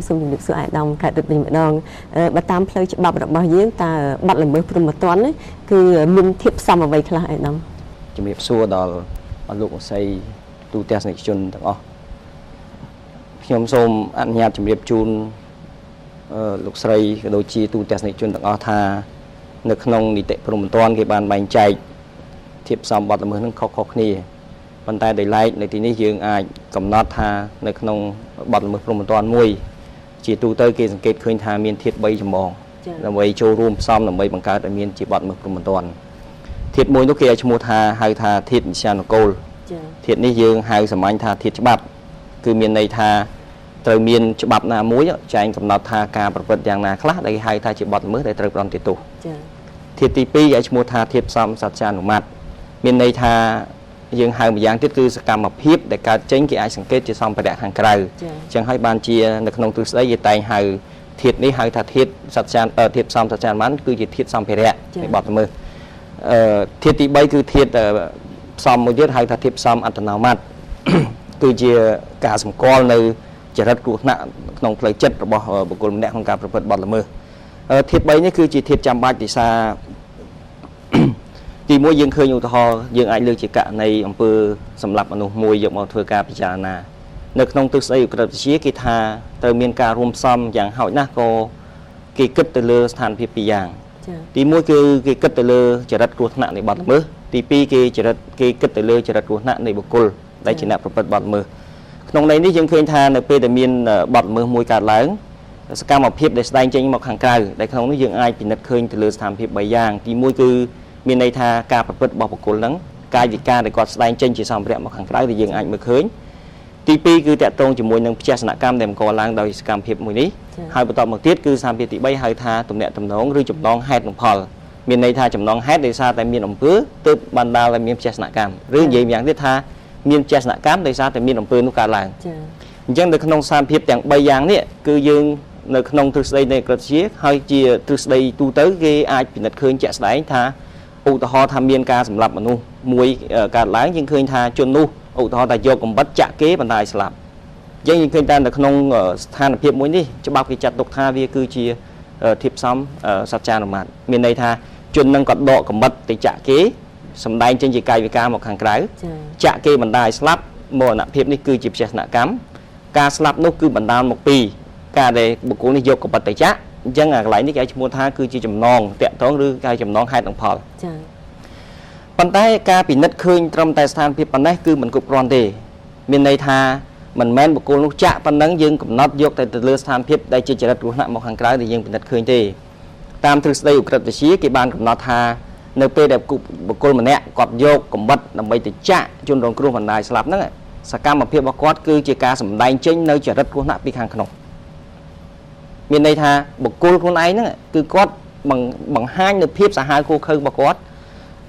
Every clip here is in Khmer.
សូមជំរាបសួរអាយដាមកាត់រត់វិញម្ដងបើតាមផ្លូវច្បាប់របស់យើងតើបាត់ល្មើសព្រហ្មទណ្ឌគឺមានធៀបផ្សំអ្វីខ្លះអាយដាមជំរាបសួរដល់លោកអស័យទូទស្សនិកជនទាំងអស់ខ្ញុំសូមអនុញ្ញាតជម្រាបជូនលោកស្រីក៏ដូចជាទូទស្សនិកជនទាំងអស់ថានៅក្នុងនីតិព្រហ្មទណ្ឌគេបានបែងចែកធៀបផ្សំបាត់ល្មើសនឹងខុសៗគ្នាប៉ុន្តែដោយឡែកនៅទីនេះយើងអាចកំណត់ថានៅក្នុងបាត់ល្មើសព្រហ្មទណ្ឌមួយជាទូទៅគេសង្កេតឃើញថាមានធាតុ3ចម្បងដើម្បីចូលរួមផ្សំដើម្បីបង្កើតឲ្យមានជាបាត់ល្មើសព្រហ្មទណ្ឌធាតុមួយនោះគេឲ្យឈ្មោះថាហៅថាធាតុវិញ្ញាណកូលធាតុនេះយើងហៅសាមញ្ញថាធាតុច្បាប់គឺមានន័យថាត្រូវមានច្បាប់ណាមួយចែងកំណត់ថាការប្រព្រឹត្តយ៉ាងណាខ្លះដែលគេហៅថាជាបាត់ល្មើសដែលត្រូវផ្ដន្ទាទោសធាតុទី2ឲ្យឈ្មោះថាធាតុផ្សំសច្ចានុម័តមានន័យថាយើងហៅម្យ៉ាងទៀតគឺសកម្មភាពដែលកើតចេញគេអាចសង្កេតជាសម្ភារៈខាងក្រៅអញ្ចឹងហើយបានជានៅក្នុងទ្រឹស្ដីគេតែងហៅធាតុនេះហៅថាធាតុសច្ចានុធាតុផ្សំសច្ចានុម័តគឺជាធាតុសម្ភារៈនៃបាត់ល្មើសធាតុទី3គឺធាតុផ្សំមួយទៀតហៅថាធាតុផ្សំអត្តនោម័តគឺជាការសម្គាល់នៅចរិតគ្រោះថ្នាក់ក្នុងផ្លូវចិត្តរបស់បុគ្គលម្នាក់ក្នុងការប្រព្រឹត្តបាត់ល្មើសធាតុ3នេះគឺជាធាតុចាំបាច់ដោយសារទីមួយយើងឃើញឧទាហរណ៍យើងអាចលើកជាករណីអំពើសម្លាប់មនុស្សមួយយកមកធ្វើការពិចារណានៅក្នុងទ្រឹស្ដីឧក្រិដ្ឋវិទ្យាគេថាត្រូវមានការរួមផ្សំយ៉ាងហោចណាស់ក៏គេគិតទៅលើស្ថានភាពពីរយ៉ាងទីមួយគឺគេគិតទៅលើចរិតគ្រោះថ្នាក់នៃបាត់ល្មើសទី2គេគិតទៅលើចរិតគ្រោះថ្នាក់នៃបុគ្គលដែលជាអ្នកប្រព្រឹត្តបាត់ល្មើសក្នុងន័យនេះយើងឃើញថានៅពេលដែលមានបាត់ល្មើសមួយកើតឡើងសកម្មភាពដែលស្ដែងចេញមកខាងក្រៅដែលក្នុងនេះយើងអាចពិនិត្យឃើញទៅលើស្ថានភាព3យ៉ាងទី1គឺមានន័យថាការប្រព្រឹត្តរបស់បុគ្គលហ្នឹងកាយវិការដែលគាត់ស្ដែងចេញជាសម្ភារៈមកខាងក្រៅដែលយើងអាចមើលឃើញទី2គឺតកតងជាមួយនឹងផ្ទះសនកម្មដែលបង្កឡើងដោយសកម្មភាពមួយនេះហើយបន្តមកទៀតគឺសកម្មភាពទី3ហៅថាទំនាក់ទំនងឬចំណងហេតុនិងផលមានន័យថាចំណងហេតុដោយសារតែមានអំពើទើបបណ្ដាលឲ្យមានផ្ទះសនកម្មឬនិយាយម្យ៉ាងទៀតថាមានផ្ទះសនកម្មដោយសារតែមានអំពើនោះកើតឡើងអញ្ចឹងនៅក្នុងសកម្មភាពទាំង3យ៉ាងនេះគឺយើងនៅក្នុងទ្រឹស្ដីនៃក្រឹតជាហើយជាទ្រឹស្ដីទូទៅគេអាចពិនិត្យឃើញជាក់ស្ដែងថាឧទាហរណ៍ថាមានការសម្លាប់មនុស្សមួយកើតឡើងយើងឃើញថាជននោះឧទាហរណ៍ថាយកកំបិតចាក់គេបណ្ដាលឲ្យស្លាប់អញ្ចឹងយើងឃើញតែនៅក្នុងស្ថានភាពមួយនេះច្បាប់គេចាត់ទុកថាវាគឺជាធៀបផ្សំសច្ចានុម័តមានន័យថាជននឹងក៏ដកកំបិតទៅចាក់គេសម្ដែងចេញជាកាយវិការមកខាងក្រៅចាក់គេបណ្ដាលឲ្យស្លាប់មរណភាពនេះគឺជាផ្ទះសនកម្មការស្លាប់នោះគឺបណ្ដាលមកពីការដែលបុគ្គលនេះយកកំបិតទៅចាក់អញ្ចឹងអាកន្លែងនេះគេឲ្យឈ្មោះថាគឺជាចំណងតាក់ទងឬគេចំណងហេតុនិងផលចា៎ប៉ុន្តែការពិនិត្យឃើញត្រឹមតែស្ថានភាពប៉ុណ្ណេះគឺមិនគ្រប់គ្រាន់ទេមានន័យថាមិនមែនបុគ្គលនោះចាក់ប៉ុណ្ណឹងយើងកំណត់យកតែទៅលើស្ថានភាពដែលជាចរិតគ្រោះថ្នាក់មកខាងក្រៅដែលយើងពិនិត្យឃើញទេតាមទ្រឹស្ដីឧក្រិដ្ឋវិទ្យាគេបានកំណត់ថានៅពេលដែលបុគ្គលម្នាក់គាត់យកកំបិតដើម្បីទៅចាក់ជនរងគ្រោះបណ្ដាលស្លាប់ហ្នឹងសកម្មភាពរបស់គាត់គឺជាការសម្ដែងចេញនៅចរិតគ្រោះថ្នាក់ពីខាងក្នុងមានន័យថាបុគ្គលខ្លួនឯងហ្នឹងគឺគាត់បង្ហាញនៅភាពសាហាវឃោរឃៅរបស់គាត់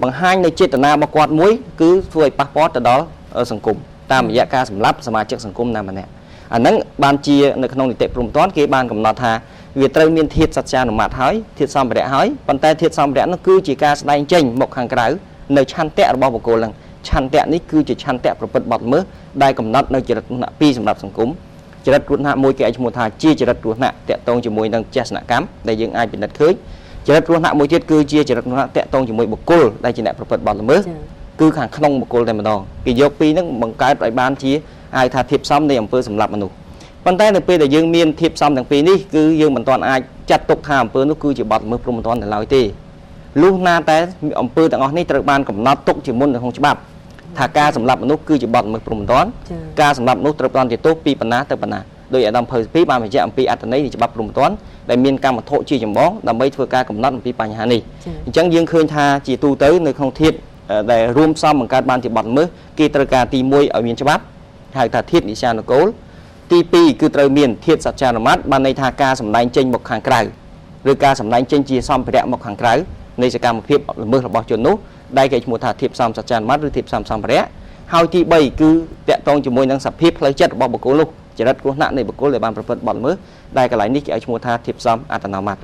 បង្ហាញនៅចេតនារបស់គាត់មួយគឺធ្វើឲ្យប៉ះពាល់ទៅដល់សង្គមតាមរយៈការសម្លាប់សមាជិកសង្គមណាម្នាក់អាហ្នឹងបានជានៅក្នុងនីតិព្រហ្មទណ្ឌគេបានកំណត់ថាវាត្រូវមានធាតុសច្ចានុម័តហើយធាតុសម្ភារៈហើយប៉ុន្តែធាតុសម្ភារៈនោះគឺជាការស្ដែងចេញមកខាងក្រៅនៅឆន្ទៈរបស់បុគ្គលហ្នឹងឆន្ទៈនេះគឺជាឆន្ទៈប្រព្រឹត្តបទល្មើសដែលកំណត់នៅចរិតគ្រោះថ្នាក់2សម្រាប់សង្គមចរិតគ្រោះថ្នាក់មួយគេឲ្យឈ្មោះថាជាចរិតគ្រោះថ្នាក់តាក់ទងជាមួយនឹងចេសនកម្មដែលយើងអាចពិនិត្យឃើញចរិតគ្រោះថ្នាក់មួយទៀតគឺជាចរិតគ្រោះថ្នាក់តាក់ទងជាមួយបុគ្គលដែលជាអ្នកប្រព្រឹត្តបទល្មើសគឺខាងក្នុងបុគ្គលតែម្ដងគេយកពីរហ្នឹងបង្កើតឲ្យបានជាហៅថាធាតុផ្សំនៃអំពើសម្លាប់មនុស្សប៉ុន្តែនៅពេលដែលយើងមានធាតុផ្សំទាំងពីរនេះគឺយើងមិនទាន់អាចចាត់ទុកថាអំពើនោះគឺជាបទល្មើសព្រហ្មទណ្ឌនៅឡើយទេលុះណាតែអំពើទាំងអស់នេះត្រូវបានកំណត់ទុកជាមុននៅក្នុងច្បាប់ថាការសម្លាប់មនុស្សគឺជាបទល្មើសព្រហ្មទណ្ឌការសម្លាប់មនុស្សត្រូវបានទោសពីបណ្ណាទៅបណ្ណាដោយអាដាមភៅពីបានបញ្ជាក់អំពីអត្ថន័យនៃច្បាប់ព្រហ្មទណ្ឌដែលមានកម្មវត្ថុជាចម្បងដើម្បីធ្វើការកំណត់អំពីបញ្ហានេះអញ្ចឹងយើងឃើញថាជាទូទៅនៅក្នុងធាតុដែលរួមផ្សំបង្កើតបានជាបទល្មើសគេត្រូវការទី1ឲ្យមានច្បាប់ហៅថាធាតុនិស្សានុកូលទី2គឺត្រូវមានធាតុសច្ចានុម័តបានន័យថាការសម្ដែងចេញមកខាងក្រៅឬការសម្ដែងចេញជាសម្ភារៈមកខាងក្រៅនៃសកម្មភាពល្មើសរបស់ជននោះដែលគេឈ្មោះថាធាតុផ្សំសច្ចានុម័តឬធាតុផ្សំសម្ភារៈហើយទី3គឺតាក់ទងជាមួយនឹងសភាពផ្លូវចិត្តរបស់បុគ្គលនោះចរិតគ្រោះថ្នាក់នៃបុគ្គលដែលបានប្រព្រឹត្តបទល្មើសដែលកន្លែងនេះគេឲ្យឈ្មោះថាធាតុផ្សំអត្តនោម័ត